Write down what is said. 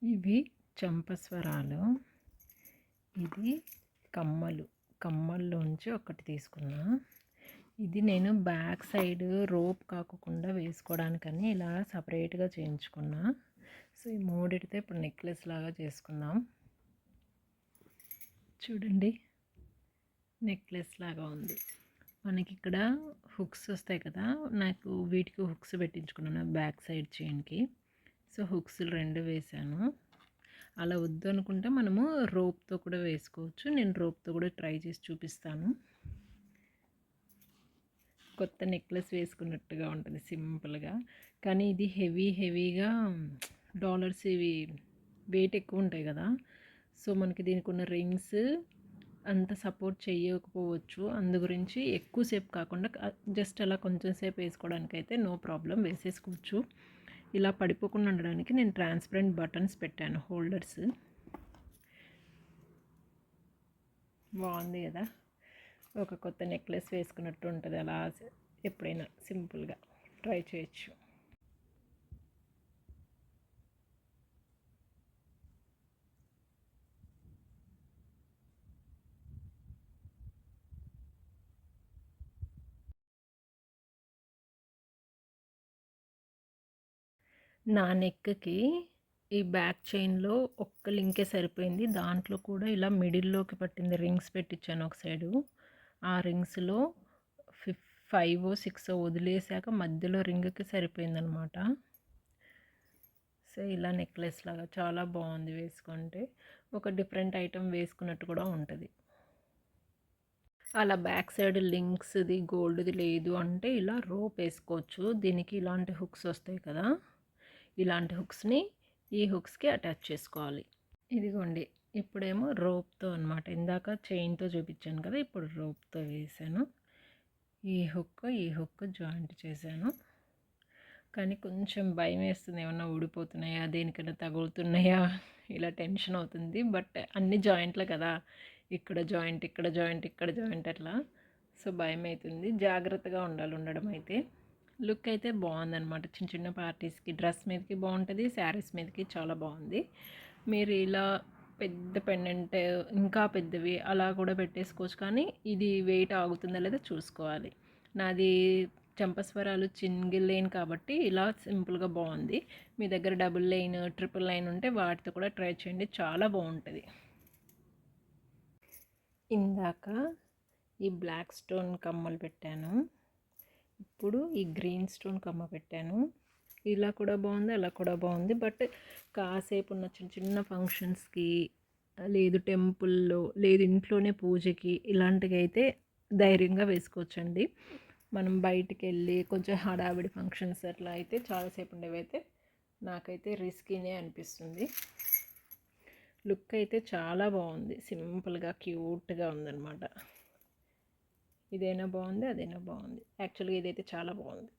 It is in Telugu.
ఇవి చంపస్వరాలు. ఇది కమ్మల్లోంచి ఒకటి తీసుకున్నా. ఇది నేను బ్యాక్ సైడ్ రోప్ కాకుండా వేసుకోవడానికని ఇలా సపరేట్గా చేయించుకున్నా. సో ఈ మూడిటితో ఇప్పుడు నెక్లెస్ లాగా చేసుకుందాం. చూడండి, నెక్లెస్ లాగా ఉంది. మనకి ఇక్కడ హుక్స్ వస్తాయి కదా, నాకు వీటికి హుక్స్ పెట్టించుకున్నాను బ్యాక్ సైడ్ చైన్కి. సో హుక్స్లు 2 వేసాను. అలా వద్దు అనుకుంటే మనము రోప్తో కూడా వేసుకోవచ్చు. నేను రోప్తో కూడా ట్రై చేసి చూపిస్తాను. కొత్త నెక్లెస్ వేసుకున్నట్టుగా ఉంటుంది సింపుల్గా. కానీ ఇది హెవీగా డాలర్స్ ఇవి వెయిట్ ఎక్కువ ఉంటాయి కదా. సో మనకి దీనికి ఉన్న రింగ్స్ అంత సపోర్ట్ చేయకపోవచ్చు. అందు గురించి ఎక్కువసేపు కాకుండా జస్ట్ అలా కొంచెం సేపు వేసుకోవడానికైతే నో ప్రాబ్లం, వేసేసుకోవచ్చు. ఇలా పడిపోకుండా ఉండడానికి నేను ట్రాన్స్పరెంట్ బటన్స్ పెట్టాను, హోల్డర్స్. బాగుంది కదా, ఒక కొత్త నెక్లెస్ వేసుకున్నట్టు ఉంటుంది. అలా ఎప్పుడైనా సింపుల్గా ట్రై చేయొచ్చు. నా నెక్కి ఈ బ్యాక్ చైన్లో ఒక్క లింకే సరిపోయింది. దాంట్లో కూడా ఇలా మిడిల్లోకి పట్టింది, రింగ్స్ పెట్టించాను ఒక సైడు. ఆ రింగ్స్లో 5 6 వదిలేసాక మధ్యలో రింగ్కి సరిపోయిందనమాట. సో ఇలా నెక్లెస్ లాగా చాలా బాగుంది. వేసుకుంటే ఒక డిఫరెంట్ ఐటెం వేసుకున్నట్టు కూడా ఉంటుంది. అలా బ్యాక్ సైడ్ లింక్స్ది గోల్డ్ది లేదు అంటే ఇలా రోప్ వేసుకోవచ్చు. దీనికి ఇలాంటి హుక్స్ వస్తాయి కదా, ఇలాంటి హుక్స్ని ఈ హుక్స్కి అటాచ్ చేసుకోవాలి. ఇదిగోండి, ఇప్పుడేమో రోప్తో అనమాట. ఇందాక చైన్తో చూపించాను కదా, ఇప్పుడు రోప్తో వేసాను. ఈ హుక్ జాయింట్ చేశాను. కానీ కొంచెం భయం వేస్తుంది, ఏమన్నా ఊడిపోతున్నాయా, దేనికైనా తగులుతున్నాయా, ఇలా టెన్షన్ అవుతుంది. బట్ అన్ని జాయింట్లు కదా, ఇక్కడ జాయింట్ ఇక్కడ జాయింట్ ఇక్కడ జాయింట్ అట్లా. సో భయం అవుతుంది, జాగ్రత్తగా ఉండడం అయితే. లుక్ అయితే బాగుందనమాట. చిన్న చిన్న పార్టీస్కి, డ్రెస్ మీదకి బాగుంటుంది, శారీస్ మీదకి చాలా బాగుంది. మీరు ఇలా పెద్ద పెండెంట్ ఇంకా పెద్దవి అలా కూడా పెట్టేసుకోవచ్చు. కానీ ఇది వెయిట్ ఆగుతుందా లేదా చూసుకోవాలి. నాది చంపస్వరాలు సింగిల్ లైన్ కాబట్టి ఇలా సింపుల్గా బాగుంది. మీ దగ్గర డబుల్ లైన్, ట్రిపుల్ లైన్ ఉంటే వాటితో కూడా ట్రై చేయండి, చాలా బాగుంటుంది. ఇందాక ఈ బ్లాక్ స్టోన్ కమ్మలు పెట్టాను, ఇప్పుడు ఈ గ్రీన్ స్టోన్ కమ్మ పెట్టాను. ఇలా కూడా బాగుంది, అలా కూడా బాగుంది. బట్ కాసేపు ఉన్న చిన్న చిన్న ఫంక్షన్స్కి, లేదు టెంపుల్లో, లేదు ఇంట్లోనే పూజకి, ఇలాంటివి అయితే ధైర్యంగా వేసుకోవచ్చండి. మనం బయటికి వెళ్ళి కొంచెం హడావిడి ఫంక్షన్స్ అట్లా అయితే చాలాసేపు ఉండేవైతే నాకైతే రిస్కీనే అనిపిస్తుంది. లుక్ అయితే చాలా బాగుంది, సింపుల్గా క్యూట్గా ఉందన్నమాట. ఇదైనా బాగుంది, అదైనా బాగుంది. యాక్చువల్గా ఇదైతే చాలా బాగుంది.